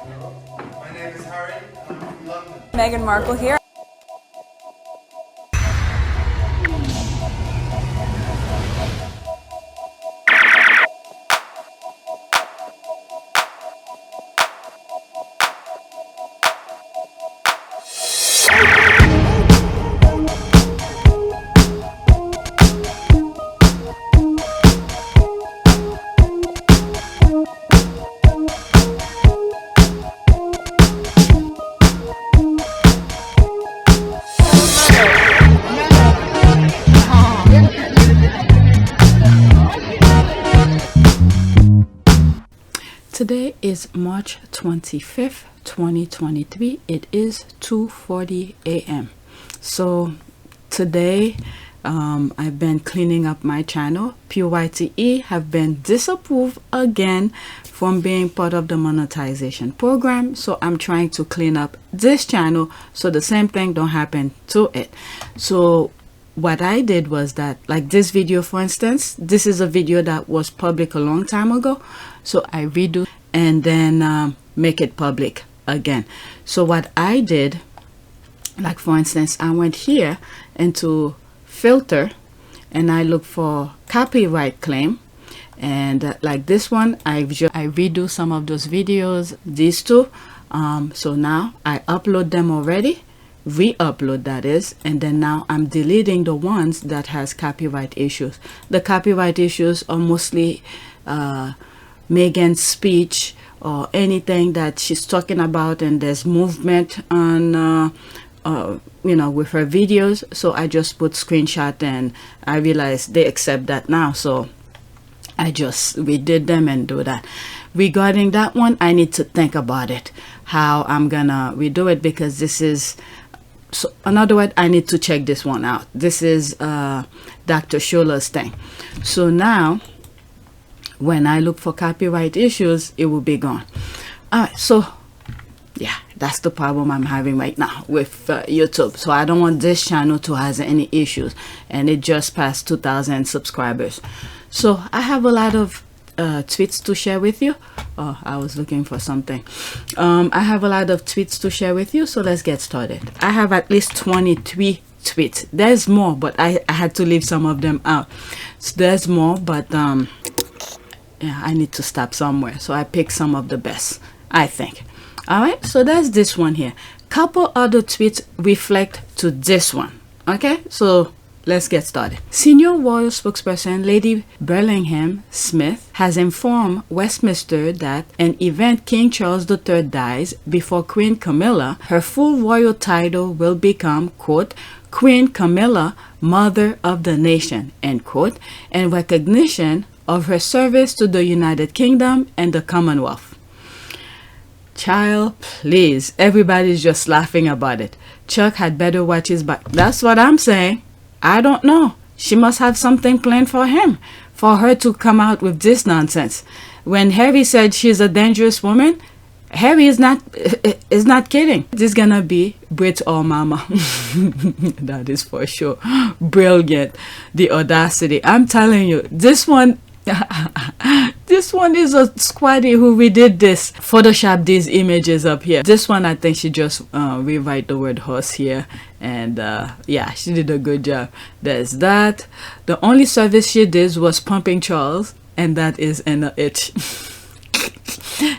My name is Harry, and I'm from London. Meghan Markle here. Today is March 25th, 2023. It is 2:40 a.m. So today I've been cleaning up my channel. Pt1 have been disapproved again from being part of the monetization program. So I'm trying to clean up this channel so the same thing don't happen to it. So what I did was that, like this video for instance, this is a video that was public a long time ago, so I redo and then make it public again. So what I did, like for instance, I went here into filter and I look for copyright claim, and like this one, I redo some of those videos, these two. So now I upload them already, re-upload that is, and then now I'm deleting the ones that has copyright issues. The copyright issues are mostly Megan's speech or anything that she's talking about and there's movement on you know, with her videos. So I just put screenshot and I realized they accept that now, so I just redid them and do that. Regarding that one, I need to think about it, how I'm gonna redo it, because this is, so in other words, I need to check this one out. This is Dr. Shula's thing. So now when I look for copyright issues, it will be gone. All right, so yeah, that's the problem I'm having right now with YouTube. So I don't want this channel to have any issues, and it just passed 2,000 subscribers. So I have a lot of tweets to share with you. Oh, I was looking for something. I have a lot of tweets to share with you, so let's get started. I have at least 23 tweets. There's more, but I had to leave some of them out. So there's more, but yeah, I need to stop somewhere, so I picked some of the best, I think. All right, so there's this one here. Couple other tweets reflect to this one. Okay, so let's get started. Senior royal spokesperson Lady Burlingham Smythe has informed Westminster that an event King Charles III dies before Queen Camila, her full royal title will become, quote, Queen Camila, Mother of the Nation, end quote, in recognition of her service to the United Kingdom and the Commonwealth. Child, please, everybody's just laughing about it. Chuck had better watch his back. That's what I'm saying. I don't know. She must have something planned for him, for her to come out with this nonsense. When Harry said she's a dangerous woman, Harry is not kidding. This is gonna be Brit or Mama. That is for sure. Brilliant. The audacity. I'm telling you, this one this one is a squaddy who redid this. Photoshop these images up here. This one, I think she just rewrite the word horse here, and yeah, she did a good job. There's that. The only service she did was pumping Charles, and that is an itch.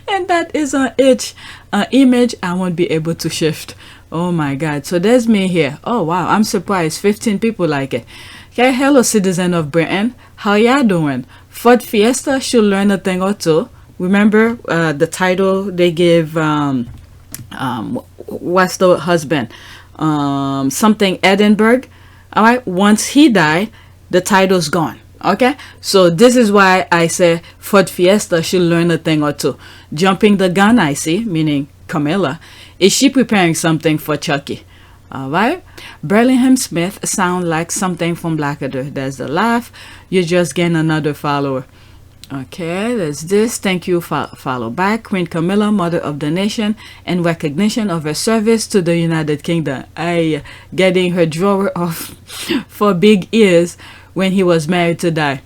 And that is an itch, image I won't be able to shift. Oh my god. So there's me here. Oh wow, I'm surprised 15 people like it. Okay, hello citizen of Britain, how y'all doing? Ford Fiesta should learn a thing or two. Remember the title they give what's the husband, something Edinburgh. All right, once he died, the title's gone. Okay, so this is why I say Ford Fiesta should learn a thing or two. Jumping the gun, I see, meaning Camila. Is she preparing something for Chucky? All right. Burlingham Smythe sound like something from Blackadder. There's the laugh. You just gain another follower. Okay, there's this. Thank you. Follow back. Queen Camila, Mother of the Nation, in recognition of her service to the United Kingdom. Getting her drawer off for big ears when he was married to die.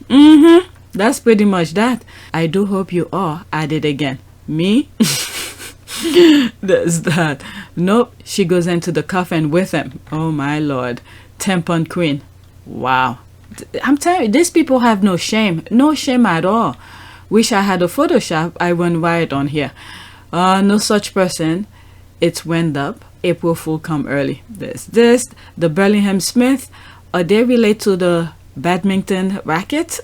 That's pretty much that. I do hope you all add it again. Me? There's that. Nope, she goes into the coffin with him. Oh my lord. Tampon queen. Wow. I'm telling you, these people have no shame. No shame at all. Wish I had a Photoshop. I wouldn't write on here. No such person. It's wind up. April Fool come early. There's this. The Burlingham Smythe. Are they related to the badminton racket?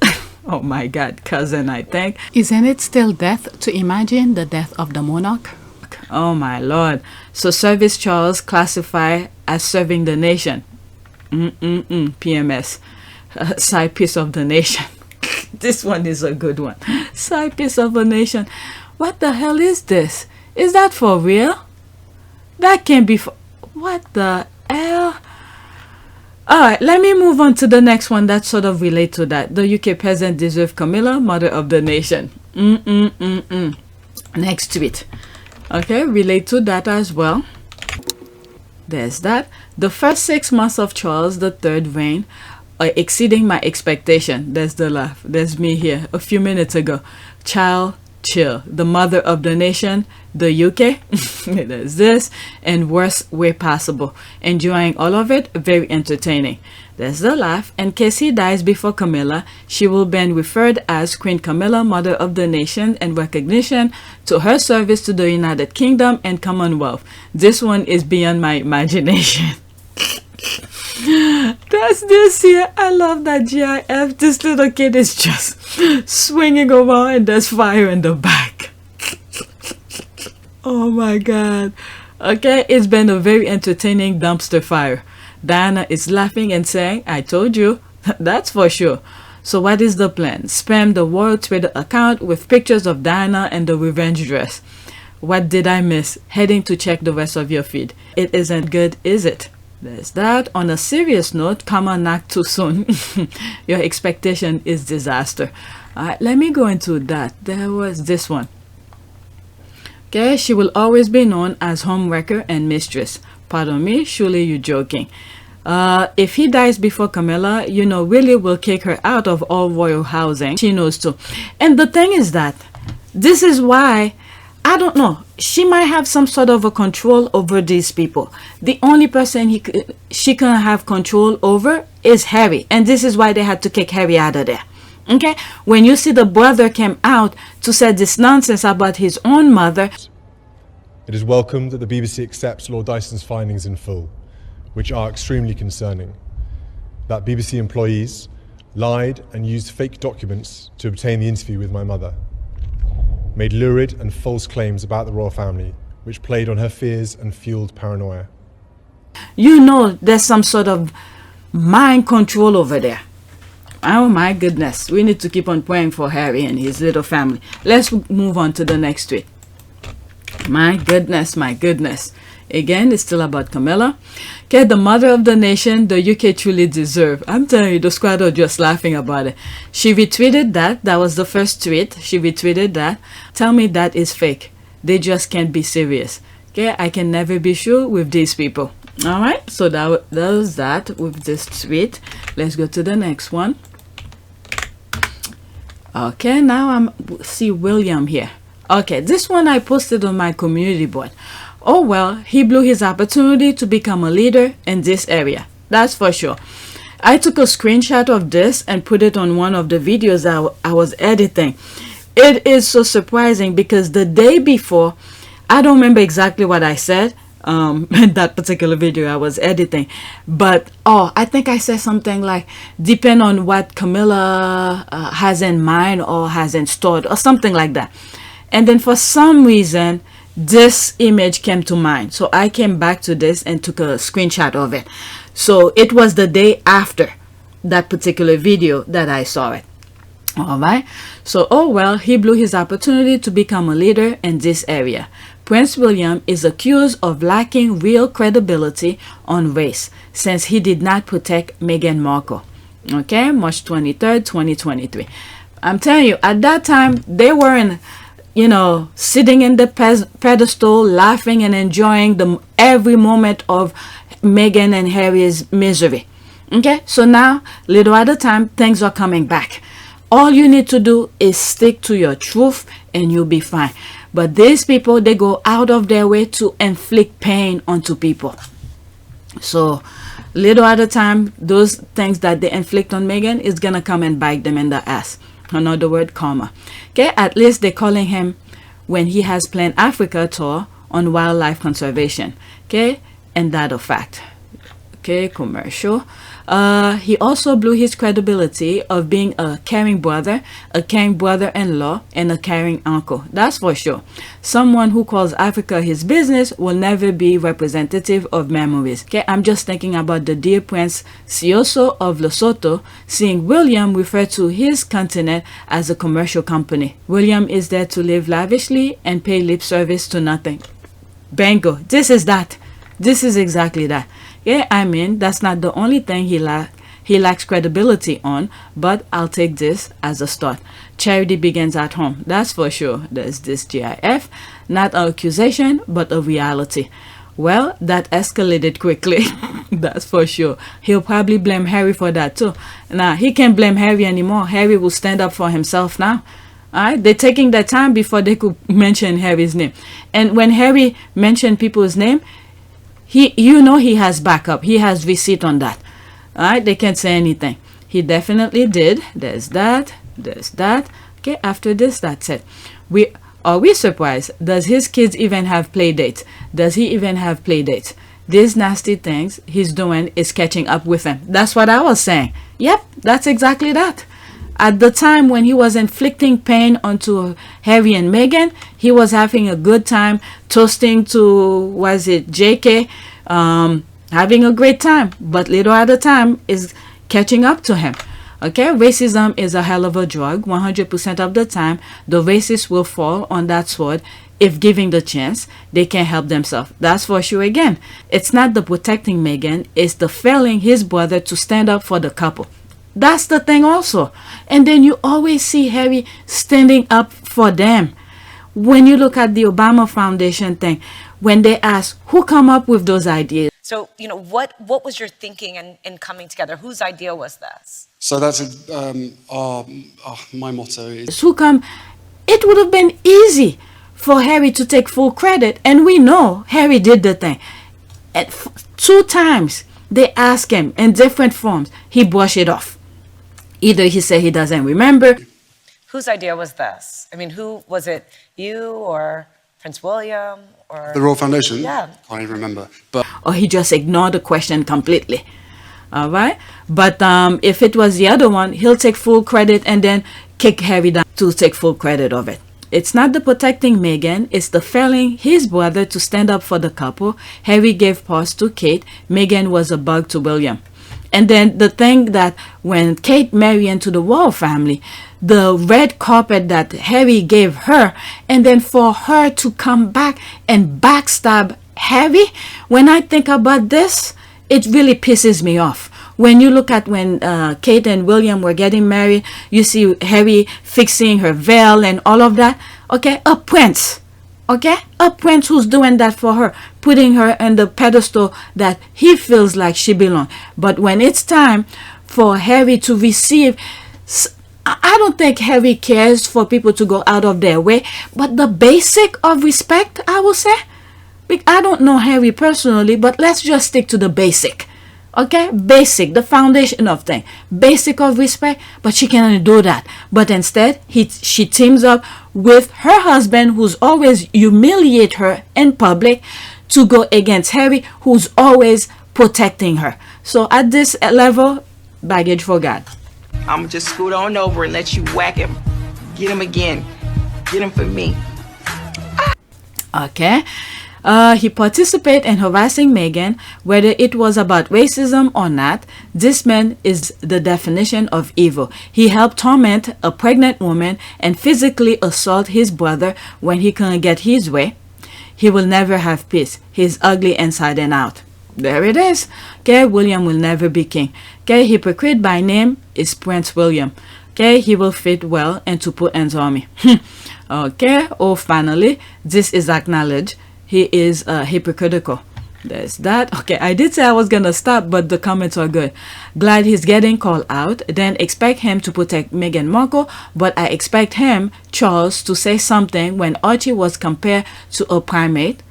Oh my god, cousin, I think. Isn't it still death to imagine the death of the monarch? Oh my lord. So Service Charles classify as serving the nation. PMS. Side piece of the nation. This one is a good one. Side piece of a nation. What the hell is this? Is that for real? That can't be for... What the hell? Alright, let me move on to the next one that sort of relate to that. The UK peasant deserves Camila, mother of the nation. Next tweet. Okay, relate to that as well. There's that. The first 6 months of Charles III reign are exceeding my expectation. There's the laugh. There's me here a few minutes ago. Child, chill. The mother of the nation, the UK. There's this. And worst way possible. Enjoying all of it. Very entertaining. There's the laugh. In case he dies before Camilla, she will be referred as Queen Camilla, mother of the nation, and recognition to her service to the United Kingdom and Commonwealth. This one is beyond my imagination. That's this here. I love that GIF. This little kid is just swinging around and there's fire in the back. Oh my god. Okay, it's been a very entertaining dumpster fire. Diana is laughing and saying, I told you. That's for sure. So what is the plan? Spam the world Twitter account with pictures of Diana and the revenge dress. What did I miss? Heading to check the rest of your feed. It isn't good, is it? There's that. On a serious note, come on, not too soon. Your expectation is disaster. Alright, let me go into that. There was this one. Okay, she will always be known as homewrecker and mistress. Pardon me, surely you're joking. If he dies before Camilla, you know, Willie will kick her out of all royal housing. She knows too. And the thing is that this is why, I don't know, she might have some sort of a control over these people. The only person she can have control over is Harry. And this is why they had to kick Harry out of there. Okay? When you see the brother came out to say this nonsense about his own mother. It is welcomed that the BBC accepts Lord Dyson's findings in full, which are extremely concerning. That BBC employees lied and used fake documents to obtain the interview with my mother, made lurid and false claims about the royal family, which played on her fears and fueled paranoia. You know there's some sort of mind control over there. Oh my goodness. We need to keep on praying for Harry and his little family. Let's move on to the next tweet. My goodness, my goodness. Again, it's still about Camilla. Okay, the mother of the nation, the UK truly deserve. I'm telling you, the squad are just laughing about it. She retweeted that. That was the first tweet. She retweeted that. Tell me that is fake. They just can't be serious. Okay, I can never be sure with these people. Alright, so that was that with this tweet. Let's go to the next one. Okay, now I'm see William here. Okay, this one I posted on my community board. Oh well, he blew his opportunity to become a leader in this area. That's for sure. I took a screenshot of this and put it on one of the videos I was editing. It is so surprising because the day before, I don't remember exactly what I said in that particular video I was editing. But, I think I said something like, depend on what Camilla has in mind or has installed or something like that. And then for some reason, this image came to mind. So I came back to this and took a screenshot of it. So it was the day after that particular video that I saw it. Alright. So, oh well, he blew his opportunity to become a leader in this area. Prince William is accused of lacking real credibility on race since he did not protect Meghan Markle. Okay, March 23rd, 2023. I'm telling you, at that time, they weren't, you know, sitting in the pedestal, laughing and enjoying every moment of Meghan and Harry's misery. Okay, so now, little at a time, things are coming back. All you need to do is stick to your truth and you'll be fine. But these people, they go out of their way to inflict pain onto people. So little at a time, those things that they inflict on Meghan is gonna come and bite them in the ass. Another word, karma. Okay, at least they're calling him when he has planned Africa tour on wildlife conservation. Okay, and that a fact. Okay, commercial. He also blew his credibility of being a caring brother-in-law, and a caring uncle. That's for sure. Someone who calls Africa his business will never be representative of memories. Okay, I'm just thinking about the dear Prince Sioso of Lesotho, seeing William refer to his continent as a commercial company. William is there to live lavishly and pay lip service to nothing. Bingo. This is that. This is exactly that. Yeah, I mean, that's not the only thing he lacks credibility on, but I'll take this as a start. Charity begins at home. That's for sure. There's this GIF. Not an accusation, but a reality. Well, that escalated quickly. That's for sure. He'll probably blame Harry for that too. Nah, he can't blame Harry anymore. Harry will stand up for himself now. Alright, they're taking their time before they could mention Harry's name. And when Harry mentioned people's name, he has backup. He has receipt on that. Alright, they can't say anything. He definitely did. There's that. There's that. Okay, after this, that's it. Are we surprised? Does his kids even have play dates? Does he even have play dates? These nasty things he's doing is catching up with him. That's what I was saying. Yep, that's exactly that. At the time when he was inflicting pain onto Harry and Meghan, he was having a good time, toasting to, was it JK, having a great time. But little at a time is catching up to him. Okay, racism is a hell of a drug. 100% of the time, the racists will fall on that sword. If given the chance, they can help themselves. That's for sure. Again, it's not the protecting Meghan, it's the failing his brother to stand up for the couple. That's the thing also. And then you always see Harry standing up for them. When you look at the Obama Foundation thing, when they ask who come up with those ideas. So, you know, what was your thinking in coming together? Whose idea was this? So that's my motto is It would have been easy for Harry to take full credit. And we know Harry did the thing. And 2 times they asked him in different forms. He brushed it off. Either he said he doesn't remember. Whose idea was this? I mean, who was it? You or Prince William or the Royal Foundation? Yeah. Can't even remember. But Or he just ignored the question completely. All right. But if it was the other one, he'll take full credit and then kick Harry down to take full credit of it. It's not the protecting Meghan, it's the failing his brother to stand up for the couple. Harry gave pause to Kate. Meghan was a bug to William. And then the thing that when Kate married into the royal family, the red carpet that Harry gave her, and then for her to come back and backstab Harry, when I think about this, it really pisses me off. When you look at when Kate and William were getting married, you see Harry fixing her veil and all of that. Okay, a prince. Okay, a prince who's doing that for her, putting her on the pedestal that he feels like she belongs. But when it's time for Harry to receive, I don't think Harry cares for people to go out of their way, but the basic of respect, I will say. I don't know Harry personally, but let's just stick to the basic. Okay, basic, the foundation of things, basic of respect, but she cannot do that. But instead, she teams up with her husband, who's always humiliate her in public, to go against Harry, who's always protecting her. So at this level, baggage for God. I'm just scoot on over and let you whack him. Get him again. Get him for me. Okay. He participated in harassing Meghan, whether it was about racism or not. This man is the definition of evil. He helped torment a pregnant woman and physically assault his brother when he couldn't get his way. He will never have peace. He's ugly inside and out. There it is. Okay, William will never be king. Okay, hypocrite by name is Prince William. Okay, he will fit well into Putin's army. Okay, finally, this is acknowledged. He is hypocritical. There's that. Okay, I did say I was gonna stop, but the comments are good. Glad he's getting called out. Then expect him to protect Meghan Markle, but I expect him, Charles, to say something when Archie was compared to a primate.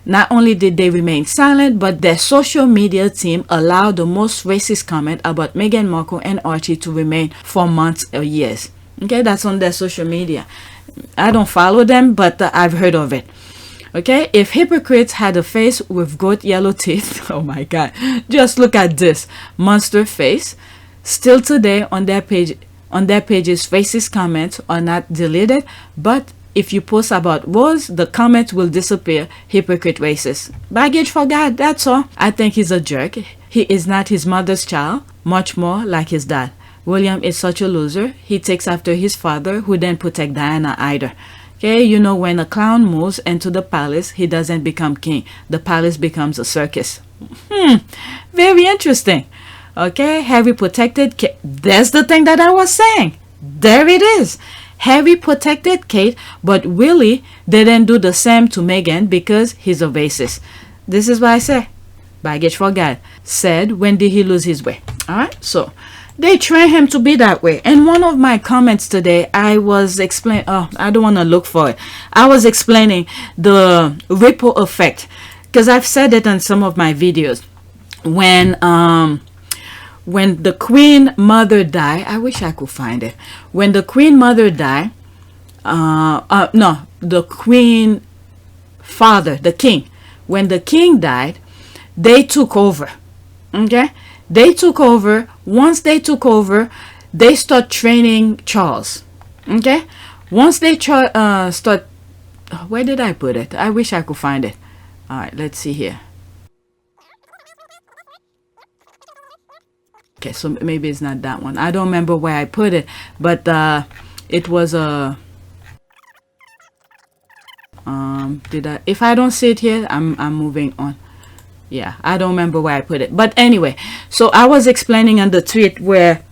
Not only did they remain silent, but their social media team allowed the most racist comment about Meghan Markle and Archie to remain for months or years. Okay, that's on their social media. I don't follow them, but I've heard of it. Okay, if hypocrites had a face with goat yellow teeth, oh my god, just look at this monster face. Still today on their pages, racist comments are not deleted, but if you post about wars, the comments will disappear. Hypocrite racist. Baggage for God, that's all. I think he's a jerk. He is not his mother's child, much more like his dad. William is such a loser. He takes after his father, who didn't protect Diana either. Okay, you know, when a clown moves into the palace, he doesn't become king. The palace becomes a circus. Very interesting. Okay, Harry protected Kate. There's the thing that I was saying. There it is. Harry protected Kate, but Willie didn't do the same to Meghan because he's a racist. This is what I say. Baggage for God. Said, when did he lose his way? Alright, so they train him to be that way. And one of my comments today, I was explaining, I don't want to look for it. I was explaining the ripple effect, because I've said it on some of my videos. When the Queen Mother died, I wish I could find it. When the Queen Mother died, no, the Queen Father, the King. When the King died, they took over. Okay? They took over. Once they took over, they start training Charles. Okay? Once they start, where did I put it? I wish I could find it. All right, let's see here. Okay, so maybe it's not that one. I don't remember where I put it, but it was a. If I don't see it here, I'm moving on. Yeah, I don't remember where I put it. But anyway, so I was explaining on the tweet where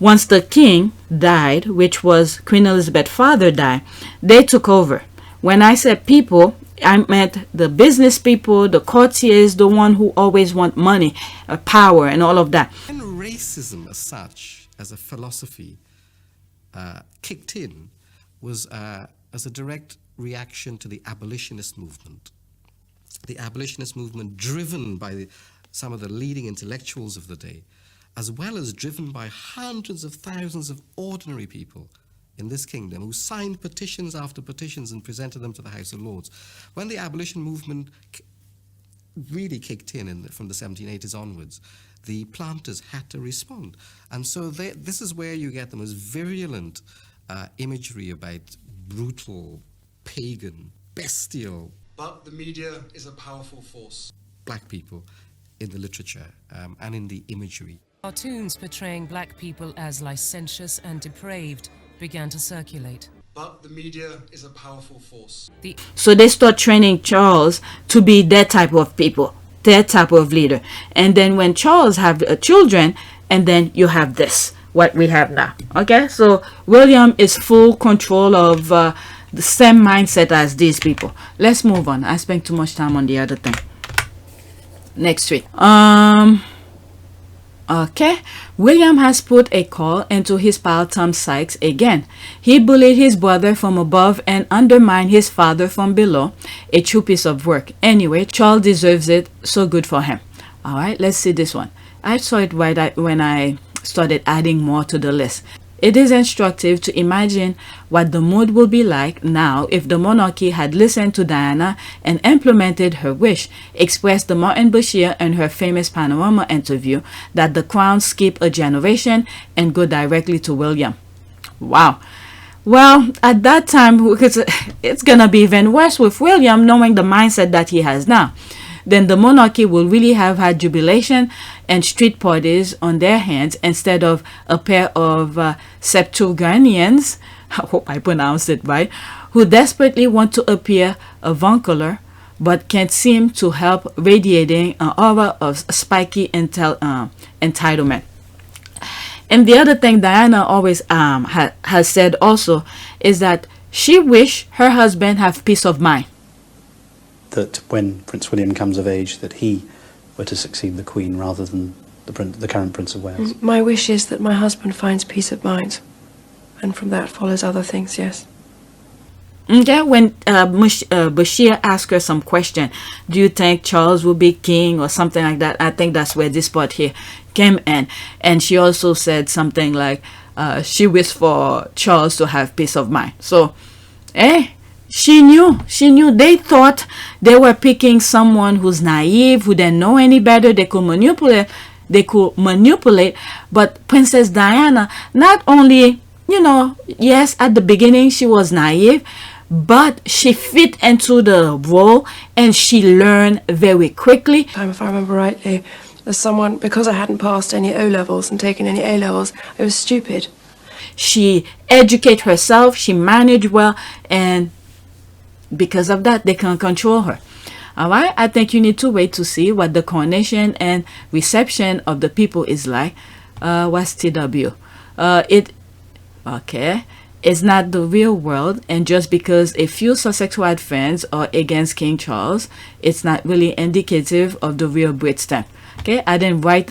once the king died, which was Queen Elizabeth's father died, they took over. When I said people, I meant the business people, the courtiers, the one who always want money, power, and all of that. When racism as such, as a philosophy, kicked in, was as a direct reaction to the abolitionist movement. The abolitionist movement driven by some of the leading intellectuals of the day, as well as driven by hundreds of thousands of ordinary people in this kingdom who signed petitions after petitions and presented them to the House of Lords. When the abolition movement really kicked in from the 1780s onwards, the planters had to respond. And so this is where you get the most virulent imagery about brutal, pagan, bestial. But the media is a powerful force. Black people in the literature and in the imagery. Cartoons portraying black people as licentious and depraved began to circulate. But the media is a powerful force. So they start training Charles to be that type of people, that type of leader. And then when Charles have children, and then you have this, what we have now. Okay, so William is full control of the same mindset as these people. Let's move on. I spent too much time on the other thing. Next week. Okay, William has put a call into his pal Tom Sykes again. He bullied his brother from above and undermined his father from below. A true piece of work. Anyway, Charles deserves it, so good for him. All right, let's see this one. I saw it right when I started adding more to the list. It is instructive to imagine what the mood will be like now if the monarchy had listened to Diana and implemented her wish, expressed to Martin Bashir in her famous Panorama interview that the crown skip a generation and go directly to William. Wow. Well, at that time, because it's gonna be even worse with William knowing the mindset that he has now. Then the monarchy will really have had jubilation and street parties on their hands instead of a pair of septuagenarians, I hope I pronounced it right, who desperately want to appear avuncular but can't seem to help radiating an aura of spiky entitlement. And the other thing Diana always has said also is that she wish her husband have peace of mind. that when Prince William comes of age, that he were to succeed the Queen rather than the current Prince of Wales? My wish is that my husband finds peace of mind, and from that follows other things, yes. Okay, when Bashir asked her some question, do you think Charles will be king or something like that? I think that's where this part here came in. And she also said something like she wished for Charles to have peace of mind. So, she knew. They thought they were picking someone who's naive, who didn't know any better. They could manipulate. But Princess Diana, not only, yes, at the beginning she was naive, but she fit into the role and she learned very quickly. If I remember rightly, as someone, because I hadn't passed any O-levels and taken any A-levels, I was stupid. She educated herself, she managed well, and because of that, they can control her. All right, I think you need to wait to see what the coronation and reception of the people is like. What's TW? It's not the real world, and just because a few Sussex White fans are against King Charles, it's not really indicative of the real Brit stamp. Okay, I didn't write.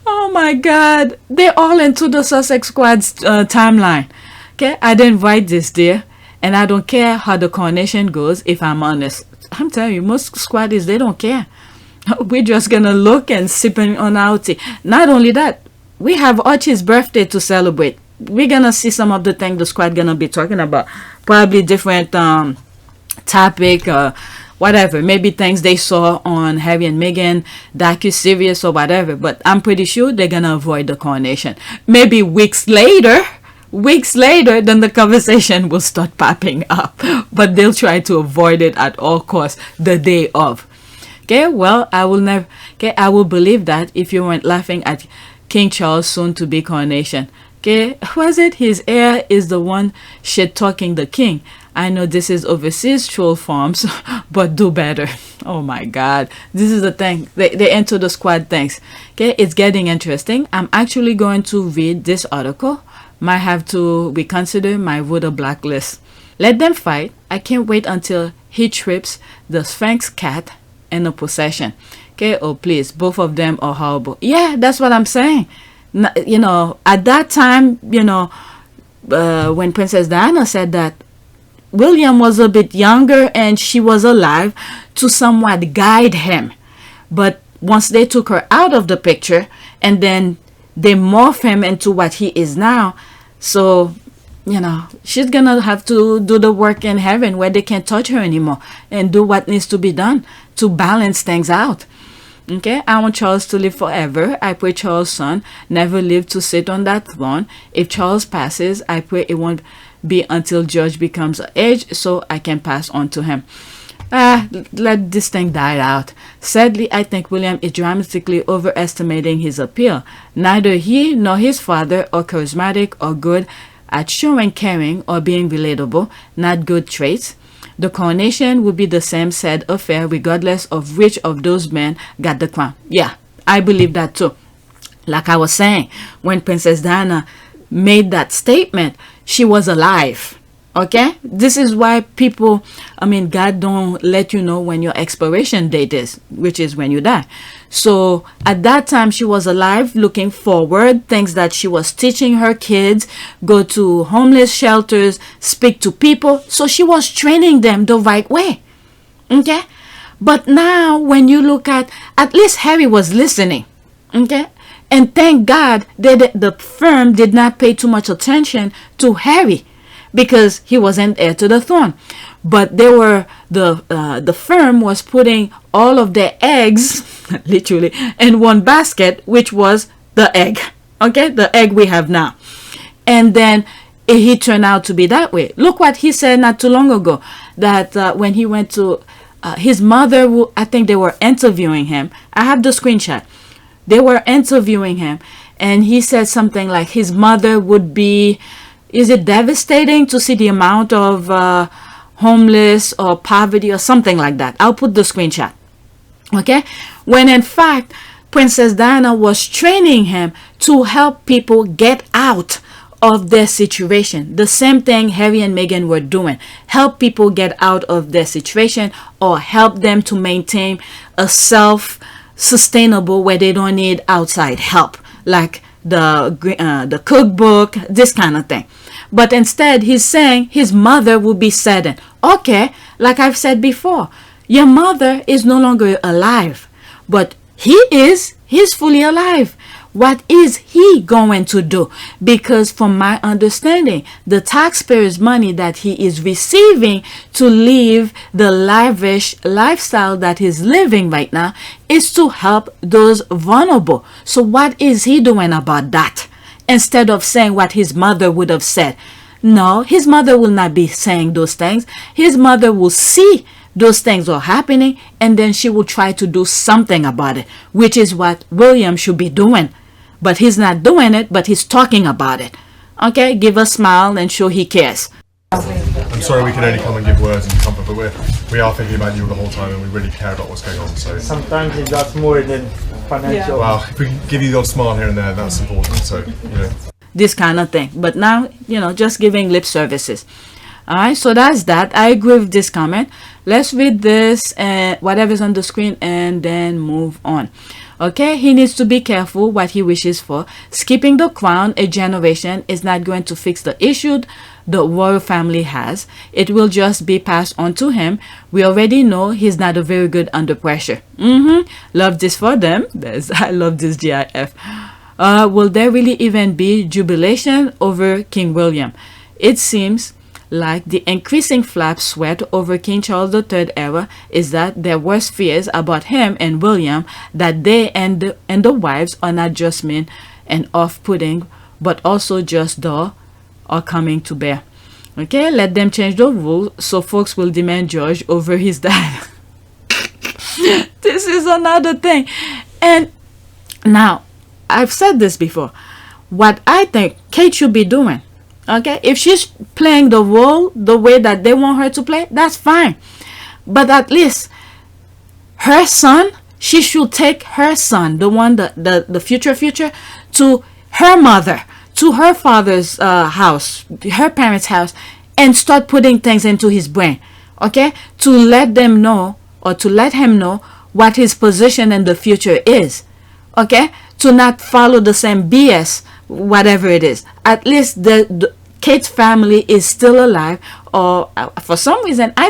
Oh my God, they're all into the Sussex Squad's timeline. Okay, I didn't write this there, and I don't care how the coronation goes. If I'm honest, I'm telling you, most squaddies, they don't care. We're just gonna look and sipping on our tea. Not only that, we have Archie's birthday to celebrate. We're gonna see some of the things the squad gonna be talking about. Probably different topic, whatever. Maybe things they saw on Harry and Meghan docu-series or whatever. But I'm pretty sure they're gonna avoid the coronation. Maybe weeks later, then the conversation will start popping up. But they'll try to avoid it at all costs the day of. Okay, well, I will believe that if you weren't laughing at King Charles' soon-to-be coronation. Okay, was it his heir is the one shit-talking the king? I know this is overseas troll farms, but do better. Oh my God, this is the thing. They enter the squad things. Okay, it's getting interesting. I'm actually going to read this article. Might have to reconsider my voter blacklist. Let them fight. I can't wait until he trips the Sphinx cat in a procession. Okay, oh please, both of them are horrible. Yeah, that's what I'm saying. At that time, when Princess Diana said that William was a bit younger and she was alive to somewhat guide him. But once they took her out of the picture and then they morph him into what he is now, so she's gonna have to do the work in heaven where they can't touch her anymore and do what needs to be done to balance things out. Okay, I want Charles to live forever. I pray Charles' son never live to sit on that throne. If Charles passes, I pray it won't be until George becomes of age so I can pass on to him. Let this thing die out. Sadly, I think William is dramatically overestimating his appeal. Neither he nor his father are charismatic or good at showing caring or being relatable, not good traits. The coronation would be the same sad affair regardless of which of those men got the crown. Yeah, I believe that too. Like I was saying, when Princess Diana made that statement, she was alive. Okay? This is why God don't let you know when your expiration date is, which is when you die. So at that time, she was alive, looking forward, things that she was teaching her kids, go to homeless shelters, speak to people. So she was training them the right way. Okay? But now when you look at least Harry was listening. Okay? And thank God that the firm did not pay too much attention to Harry, because he wasn't heir to the throne. But the firm was putting all of their eggs, literally, in one basket, which was the egg. Okay, the egg we have now. And then he turned out to be that way. Look what he said not too long ago, that when he went to his mother, I think they were interviewing him. I have the screenshot. They were interviewing him, and he said something like his mother would be, is it devastating to see the amount of homeless or poverty or something like that? I'll put the screenshot. Okay? When in fact, Princess Diana was training him to help people get out of their situation. The same thing Harry and Meghan were doing. Help people get out of their situation, or help them to maintain a self-sustainable where they don't need outside help, like the cookbook, this kind of thing. But instead, he's saying his mother will be saddened. Okay, like I've said before, your mother is no longer alive, but he's fully alive. What is he going to do? Because from my understanding, the taxpayers' money that he is receiving to live the lavish lifestyle that he's living right now is to help those vulnerable. So what is he doing about that? Instead of saying what his mother would have said. No, his mother will not be saying those things. His mother will see those things are happening, and then she will try to do something about it, which is what William should be doing. But he's not doing it, but he's talking about it. Okay, give a smile and show he cares. I'm sorry we can only come and give words and comfort, but we are thinking about you the whole time, and we really care about what's going on. So sometimes that's more than financial. Well, if we can give you the odd smile here and there, that's important. So, you know. This kind of thing. But now, you know, just giving lip services. Alright, so that's that. I agree with this comment. Let's read this and whatever's on the screen and then move on. Okay, he needs to be careful what he wishes for. Skipping the crown a generation is not going to fix the issue the royal family has. It will just be passed on to him. We already know he's not a very good under pressure. Love this for them. I love this GIF. Will there really even be jubilation over King William? It seems like the increasing flap sweat over King Charles III era is that there was fears about him and William that they and the wives are not just mean and off-putting, but also just dull are coming to bear. Okay, let them change the rules so folks will demand George over his dad. This is another thing. And now, I've said this before. What I think Kate should be doing, okay, if she's playing the role the way that they want her to play, that's fine. But at least her son, she should take her son, the one, the future, to her mother, to her father's house, her parents' house, and start putting things into his brain, okay, to let them know, or to let him know what his position in the future is, okay, to not follow the same BS, whatever it is. At least the Kate's family is still alive, or for some reason, I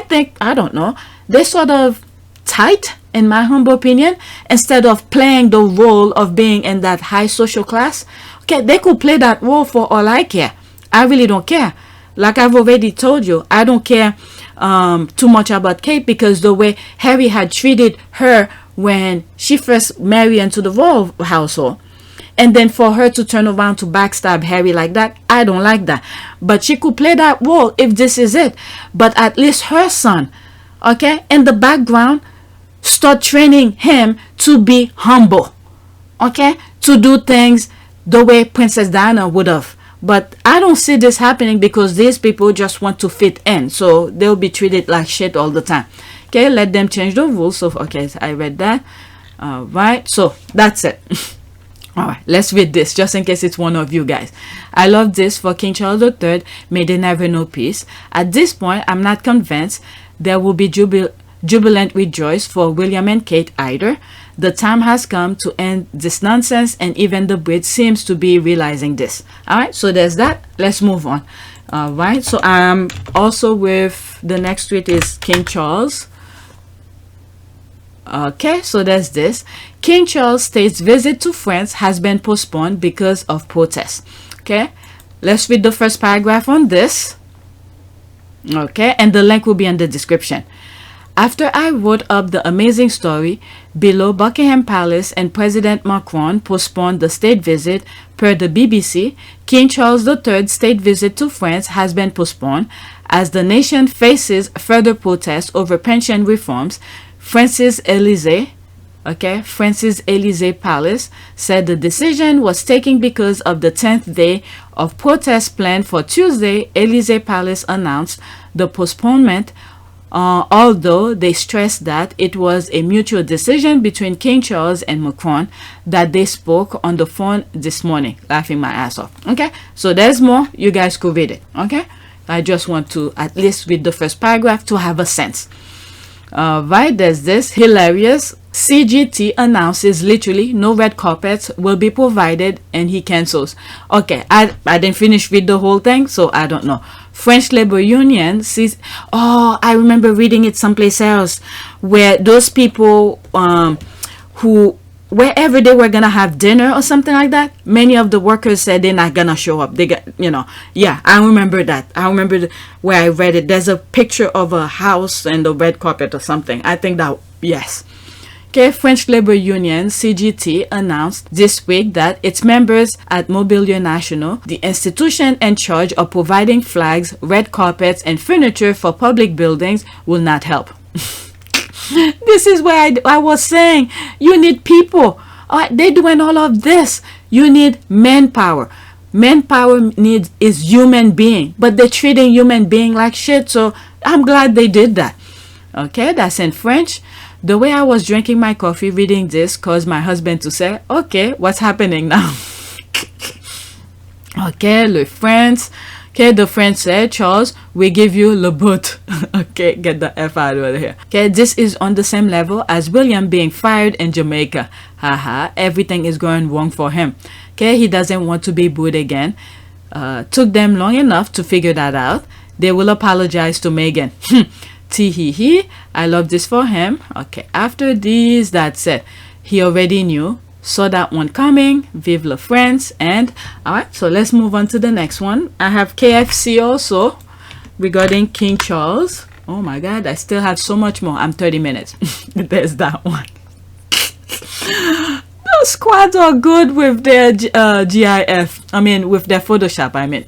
don't know, they're sort of tight, in my humble opinion. Instead of playing the role of being in that high social class, okay, they could play that role for all I care. I really don't care. Like I've already told you, I don't care too much about Kate, because the way Harry had treated her when she first married into the royal household, and then for her to turn around to backstab Harry like that, I don't like that. But she could play that role if this is it. But at least her son, okay, in the background, start training him to be humble, okay, to do things the way Princess Diana would have. But I don't see this happening, because these people just want to fit in, so they'll be treated like shit all the time. Okay, let them change the rules. So okay, I read that. Right, so that's it. All right, let's read this just in case it's one of you guys. I love this for King Charles III. May they never know peace. At this point, I'm not convinced there will be jubilant rejoice for William and Kate either. The time has come to end this nonsense, and even the Brits seems to be realizing this. All right, so there's that. Let's move on. All right, so I'm also with the next tweet is King Charles. Okay, so there's this. King Charles state's visit to France has been postponed because of protests. Okay, let's read the first paragraph on this. Okay, and the link will be in the description. After I wrote up the amazing story below, Buckingham Palace and President Macron postponed the state visit. Per the BBC, King Charles III's state visit to France has been postponed as the nation faces further protests over pension reforms. France's Elysee Palace said the decision was taken because of the 10th day of protests planned for Tuesday. Elysee Palace announced the postponement although they stressed that it was a mutual decision between King Charles and Macron that they spoke on the phone this morning, laughing my ass off. Okay, so there's more. You guys could read it. Okay, I just want to at least read the first paragraph to have a sense. Right, there's this hilarious. CGT announces literally no red carpets will be provided, and he cancels. Okay, I didn't finish read the whole thing, so I don't know. French labor union sees. Oh, I remember reading it someplace else, where those people who, wherever they were gonna have dinner or something like that, many of the workers said they're not gonna show up. They got, yeah, I remember that. I remember where I read it. There's a picture of a house and a red carpet or something. I think that, yes. Okay, French labor union CGT announced this week that its members at Mobilier National, the institution in charge of providing flags, red carpets, and furniture for public buildings, will not help. This is where I was saying you need people. They're doing all of this. You need manpower. Manpower is human being, but they're treating human being like shit. So I'm glad they did that. Okay, that's in French. The way I was drinking my coffee reading this caused my husband to say, okay, what's happening now? Okay, le France. Okay, the French said, Charles, we give you le bout. Okay, get the F out of here. Okay, this is on the same level as William being fired in Jamaica. Haha, everything is going wrong for him. Okay, he doesn't want to be booed again. Took them long enough to figure that out. They will apologize to Megan. Tee-hee-hee, I love this for him. Okay, after these, that's it. He already knew. Saw that one coming. Vive la France. And, alright, so let's move on to the next one. I have KFC also regarding King Charles. Oh my God, I still have so much more. I'm 30 minutes. There's that one. Those squads are good with their GIF. I mean, with their Photoshop, I mean.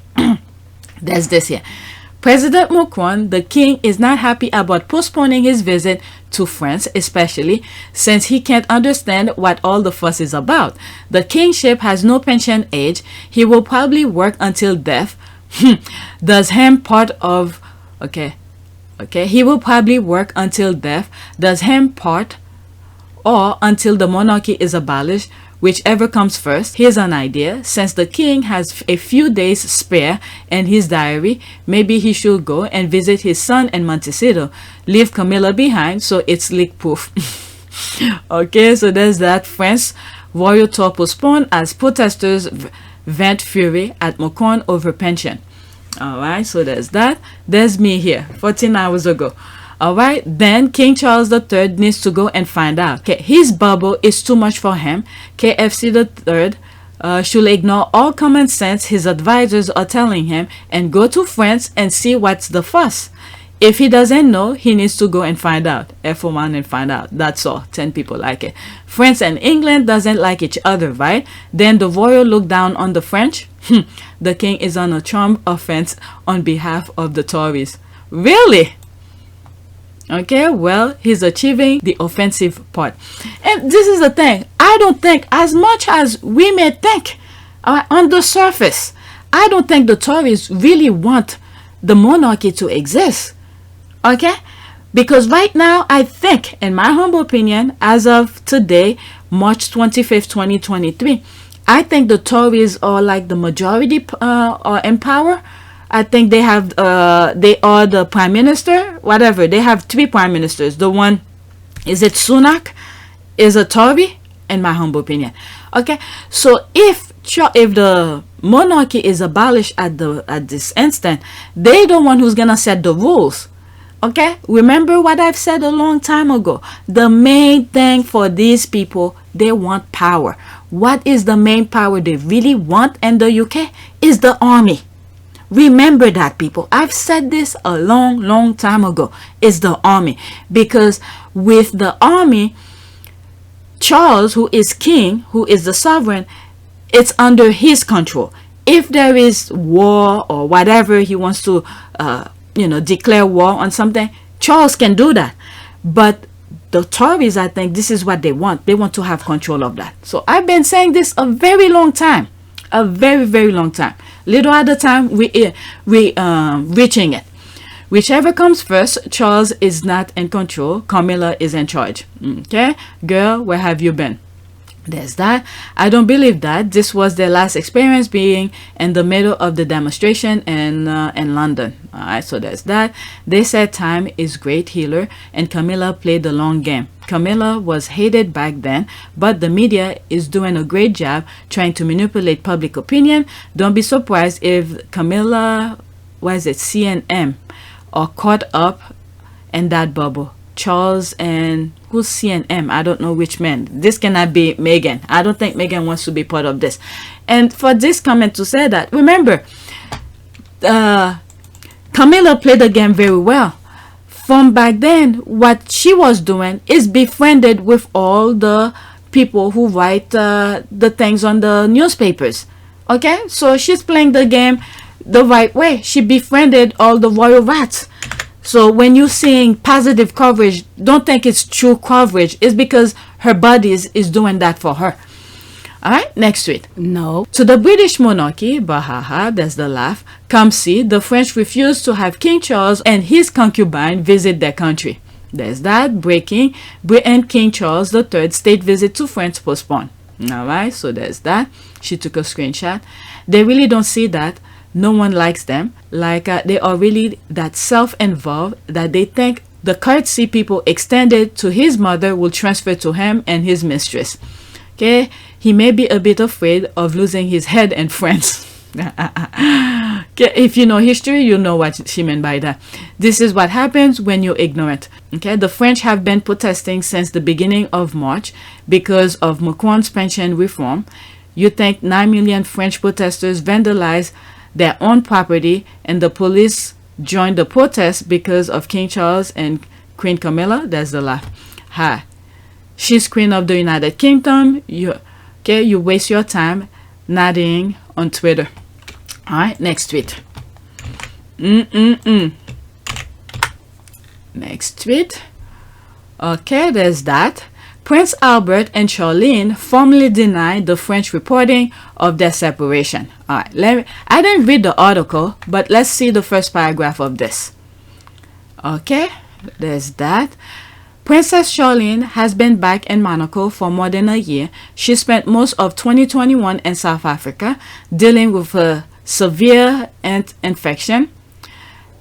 There's this here. President Macron, the king, is not happy about postponing his visit to France, especially since he can't understand what all the fuss is about. The kingship has no pension age. He will probably work until death. Does him part of... Okay. He will probably work until death. Does him part or until the monarchy is abolished. Whichever comes first. Here's an idea. Since the king has a few days spare in his diary, maybe he should go and visit his son in Montecito. Leave Camila behind so it's leak proof. Okay, so there's that. France royal tour postponed as protesters vent fury at Macron over pension. Alright, so there's that. There's me here 14 hours ago. Alright, then King Charles III needs to go and find out. Okay, his bubble is too much for him. KFC III should ignore all common sense his advisors are telling him and go to France and see what's the fuss. If he doesn't know, he needs to go and find out. F1 and find out. That's all. 10 people like it. France and England doesn't like each other, right? Then the royal look down on the French. The king is on a charm offense on behalf of the Tories. Really? Okay, well, he's achieving the offensive part. And this is the thing. I don't think, as much as we may think on the surface, I don't think the Tories really want the monarchy to exist. Okay? Because right now, I think, in my humble opinion, as of today, March 25th, 2023, I think the Tories are like the majority are in power. I think they have, they are the prime minister, whatever. They have 3 prime ministers. The one, is it Sunak, is a Tory, in my humble opinion. Okay, so if the monarchy is abolished at this instant, they the one who's gonna set the rules. Okay, remember what I've said a long time ago. The main thing for these people, they want power. What is the main power they really want in the UK? Is the army. Remember that, people. I've said this a long time ago. It's the army. Because with the army, Charles, who is king, who is the sovereign, it's under his control. If there is war or whatever, he wants to, declare war on something, Charles can do that. But the Tories, I think this is what they want. They want to have control of that. So I've been saying this a very long time. A very long time. Little at a time, we reaching it. Whichever comes first, Charles is not in control. Camila is in charge. Okay, girl, where have you been? There's that. I don't believe that. This was their last experience being in the middle of the demonstration in London. All right, so there's that. They said time is great healer, and Camila played the long game. Camila was hated back then, but the media is doing a great job trying to manipulate public opinion. Don't be surprised if Camila, CNN, are caught up in that bubble. Charles and who's CNN? I don't know which man. This cannot be Meghan. I don't think Meghan wants to be part of this. And for this comment to say that, remember, Camila played the game very well. From back then, what she was doing is befriended with all the people who write the things on the newspapers. Okay, so she's playing the game the right way. She befriended all the royal rats. So when you're seeing positive coverage, don't think it's true coverage. It's because her body is doing that for her. All right, next tweet. No. So the British monarchy, Bwahahaha, that's the laugh, come see the French refused to have King Charles and his concubine visit their country. There's that. Breaking. Britain King Charles III state visit to France postponed. All right, so there's that. She took a screenshot. They really don't see that. No one likes them. Like they are really that self-involved that they think the courtesy people extended to his mother will transfer to him and his mistress. Okay, he may be a bit afraid of losing his head in France. Okay, if you know history, you know what she meant by that. This is what happens when you're ignorant. Okay, the French have been protesting since the beginning of March because of Macron's pension reform. You think 9 million French protesters vandalized their own property and the police joined the protest because of King Charles and Queen Camilla? That's the laugh. Hi, she's Queen of the United Kingdom. You waste your time nodding on Twitter. All right, next tweet. Next tweet. Okay, there's that. Prince Albert and Charlene formally denied the French reporting of their separation. All right, I didn't read the article, but let's see the first paragraph of this. Okay, there's that. Princess Charlene has been back in Monaco for more than a year. She spent most of 2021 in South Africa dealing with a severe infection.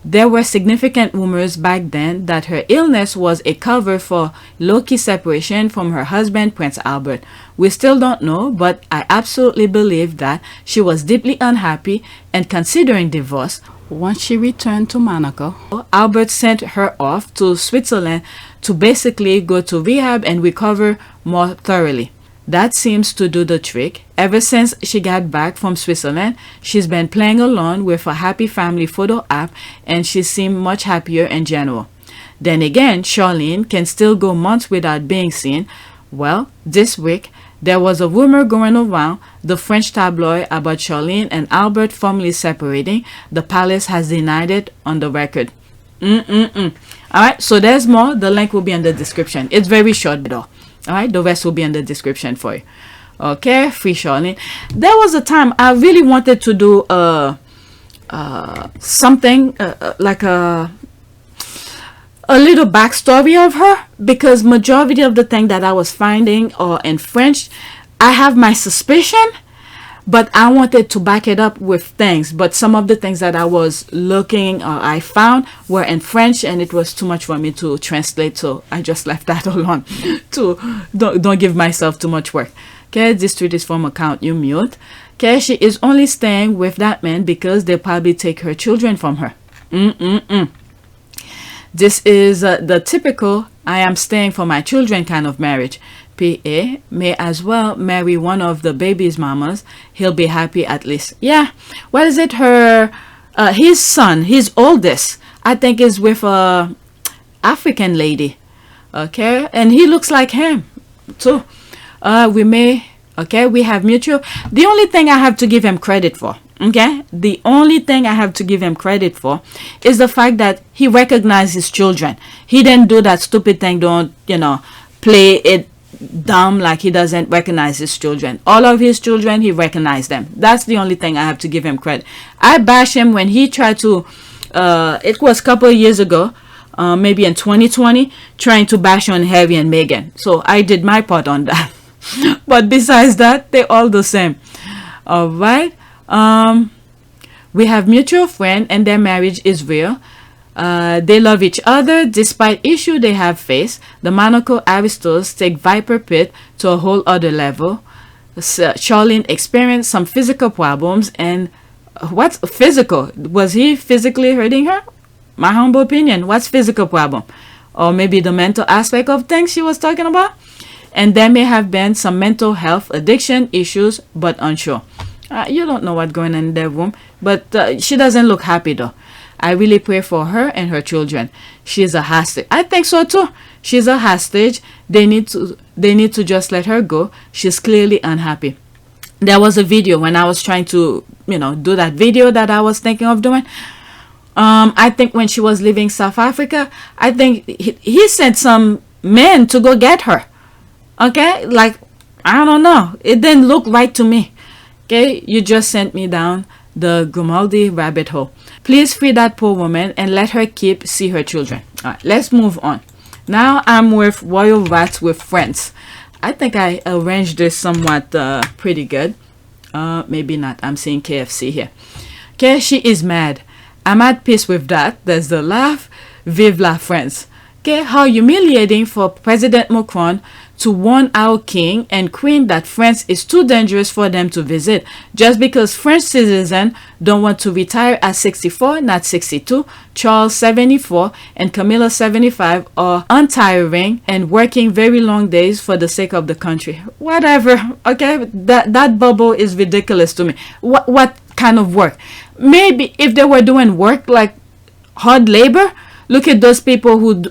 There were significant rumors back then that her illness was a cover for low-key separation from her husband, Prince Albert. We still don't know, but I absolutely believe that she was deeply unhappy and considering divorce. Once she returned to Monaco, Albert sent her off to Switzerland to basically go to rehab and recover more thoroughly. That seems to do the trick. Ever since she got back from Switzerland, she's been playing alone with a happy family photo app and she seemed much happier in general. Then again, Charlene can still go months without being seen. Well, this week, there was a rumor going around the French tabloid about Charlene and Albert formally separating. The palace has denied it on the record. Alright, so there's more. The link will be in the description. It's very short though. Alright, the rest will be in the description for you. Okay, free Charlene. There was a time I really wanted to do something like a little backstory of her, because majority of the thing that I was finding are in French. I have my suspicion, but I wanted to back it up with things. But some of the things that I was looking or I found were in French, and it was too much for me to translate, so I just left that alone. Don't give myself too much work. Okay, this tweet is from account you mute. Okay, she is only staying with that man because they probably take her children from her. This is the typical I am staying for my children kind of marriage. PA may as well marry one of the baby's mamas. He'll be happy at least. Yeah, what is it? His son, his oldest, I think is with a African lady. Okay, and he looks like him too. We have mutual. The only thing I have to give him credit for, okay, the only thing I have to give him credit for is the fact that he recognized his children. He didn't do that stupid thing, don't, play it dumb like he doesn't recognize his children. All of his children, he recognized them. That's the only thing I have to give him credit. I bash him when he tried to it was a couple of years ago, maybe in 2020, trying to bash on Harry and Meghan. So I did my part on that. But besides that, they're all the same. All right. We have mutual friend and their marriage is real. They love each other despite issue they have faced. The Monaco aristos take Viper Pit to a whole other level. Charlene experienced some physical problems. And what's physical? Was he physically hurting her? My humble opinion. What's physical problem? Or maybe the mental aspect of things she was talking about? And there may have been some mental health addiction issues, but unsure. You don't know what's going on in their room, but she doesn't look happy though. I really pray for her and her children. She is a hostage. I think so too. She's a hostage. They need to just let her go. She's clearly unhappy. There was a video when I was trying to, do that video that I was thinking of doing. I think when she was leaving South Africa, I think he sent some men to go get her. Okay, like, I don't know. It didn't look right to me. Okay, you just sent me down the Grimaldi rabbit hole. Please free that poor woman and let her see her children. All right, let's move on. Now I'm with Royal Rats with Friends. I think I arranged this somewhat pretty good. Maybe not. I'm seeing KFC here. Okay, she is mad. I'm at peace with that. There's the laugh. Vive la France. Okay, how humiliating for President Macron to warn our king and queen that France is too dangerous for them to visit just because French citizens don't want to retire at 64, not 62. Charles 74 and Camila 75 are untiring and working very long days for the sake of the country. Whatever. Okay, that bubble is ridiculous to me. What kind of work? Maybe if they were doing work like hard labor. Look at those people who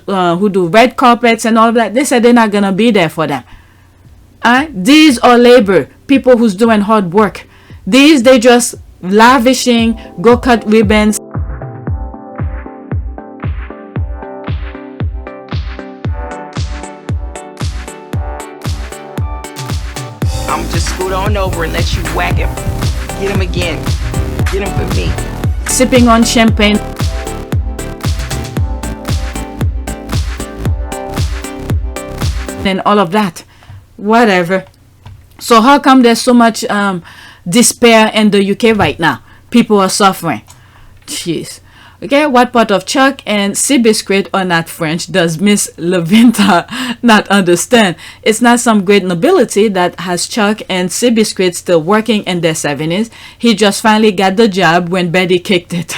do red carpets and all of that. They said they're not going to be there for them. These are labor. People who's doing hard work. These, they just lavishing, go cut ribbons. I'm just scoot on over and let you whack him. Get him again. Get him for me. Sipping on champagne. And all of that, whatever. So how come there's so much despair in the UK right now? People are suffering. Jeez. Okay, what part of Chuck and Seabiscuit are not French does Miss Levinta not understand? It's not some great nobility that has Chuck and Seabiscuit still working in their 70s. He just finally got the job when Betty kicked it.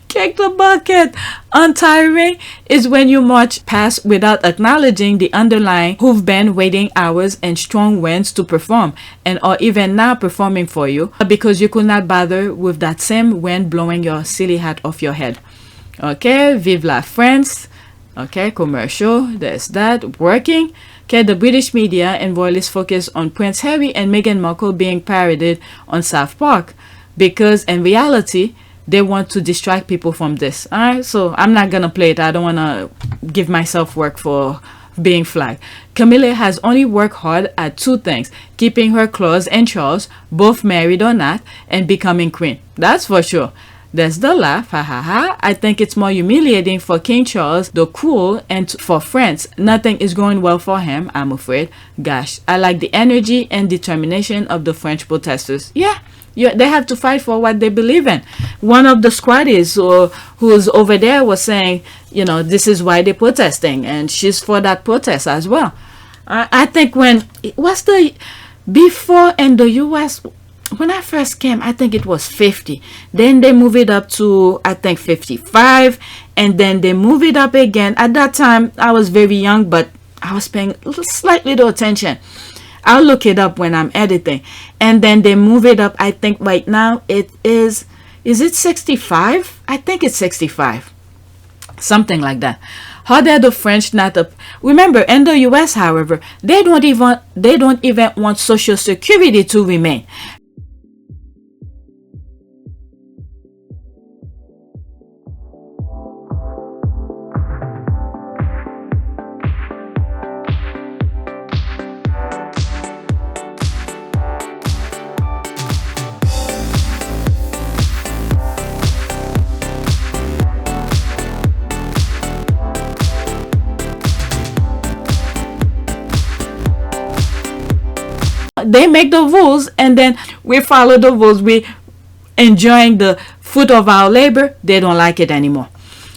Kick the bucket. Untiring is when you march past without acknowledging the underlying who've been waiting hours and strong winds to perform and are even now performing for you because you could not bother with that same wind blowing your silly hat off your head. Okay, vive la France. Okay, commercial. There's that. Working. Okay, the British media and royalists focus on Prince Harry and Meghan Markle being paraded on South Park because in reality they want to distract people from this. All right, so I'm not gonna play it. I don't want to give myself work for being flagged. Camila has only worked hard at two things: keeping her claws and Charles, both married or not, and becoming queen. That's for sure. There's the laugh, ha ha ha. I think it's more humiliating for King Charles the Cruel and for France. Nothing is going well for him, I'm afraid. Gosh, I like the energy and determination of the French protesters. Yeah, they have to fight for what they believe in. One of the squaddies who's over there was saying, this is why they're protesting, and she's for that protest as well. I think before in the US, when I first came, I think it was 50. Then they moved it up to, I think, 55. And then they moved it up again. At that time, I was very young, but I was paying slight little attention. I'll look it up when I'm editing. And then they move it up. I think right now it is it 65? I think it's 65. Something like that. How dare the French not up? Remember, in the US, however, they don't even want Social Security to remain. they make the rules, and then we follow the rules. We enjoying the fruit of our labor. They don't like it anymore.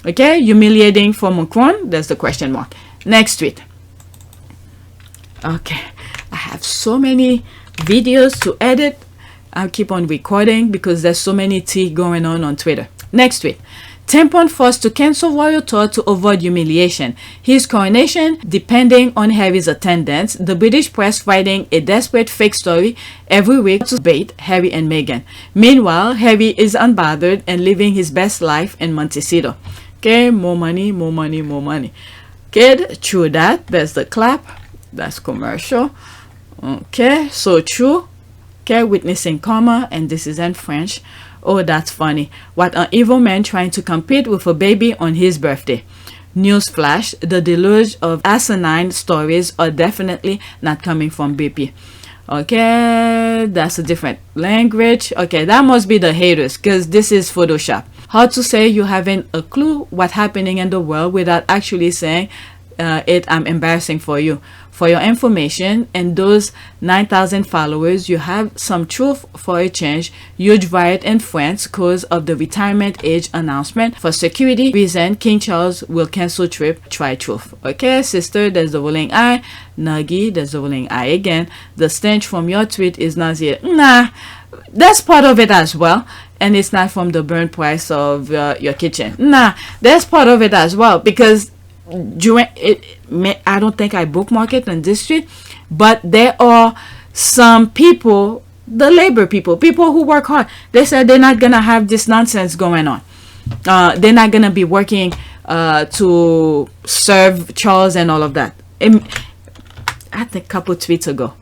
Okay, humiliating for Macron. That's the question mark. Next tweet. Okay, I have so many videos to edit. I'll keep on recording because there's so many tea going on Twitter. Next tweet. Tampon forced to cancel royal tour to avoid humiliation. His coronation depending on Harry's attendance. The British press writing a desperate fake story every week to bait Harry and Meghan. Meanwhile, Harry is unbothered and living his best life in Montecito. Okay, more money, more money, more money. Kid, true that. There's the clap. That's commercial. Okay, so true. Okay, witnessing karma, and this is in French. Oh, that's funny. What an evil man trying to compete with a baby on his birthday. Newsflash, the deluge of asinine stories are definitely not coming from BP. Okay, that's a different language. Okay, that must be the haters because this is Photoshop. How to say you haven't a clue what's happening in the world without actually saying I'm embarrassing for you. For your information and those 9,000 followers, you have some truth for a change. Huge riot in France cause of the retirement age announcement. For security reason, King Charles will cancel trip. Try truth. Okay, sister, there's the rolling eye. Nuggy, there's the rolling eye again. The stench from your tweet is nauseating. Nah, that's part of it as well. And it's not from the burn price of your kitchen. Nah, that's part of it as well because during it, I don't think I bookmark it on this street, but there are some people, the labor people who work hard. They said they're not gonna have this nonsense going on. They're not gonna be working to serve Charles and all of that. I think a couple tweets ago.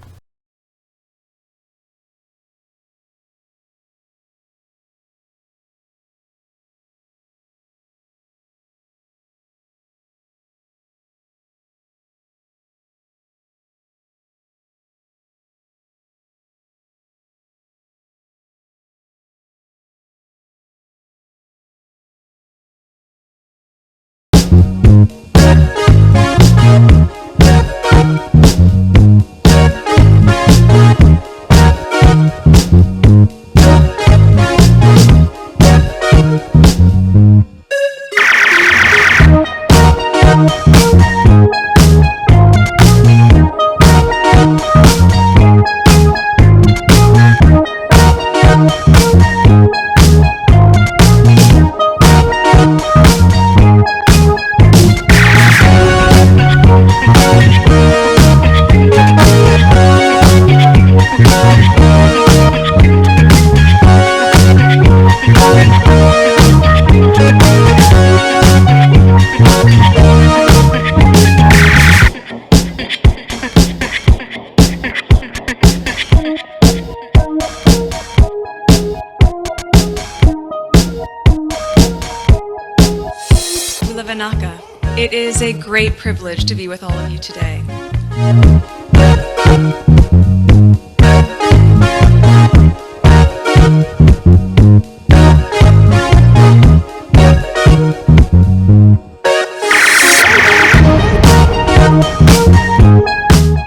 It is a great privilege to be with all of you today.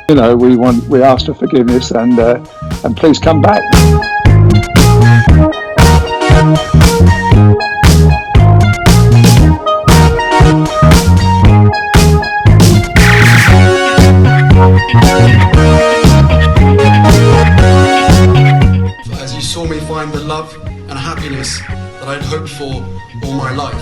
You know, we ask for forgiveness and please come back. As you saw me find the love and happiness that I'd hoped for all my life.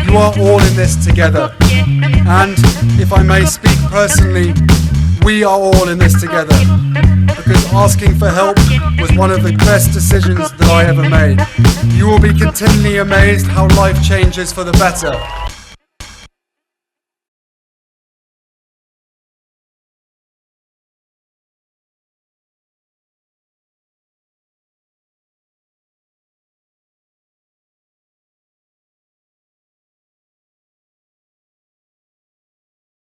You are all in this together, and if I may speak personally, we are all in this together. The because asking for help was one of the best decisions that I ever made. You will be continually amazed how life changes for the better.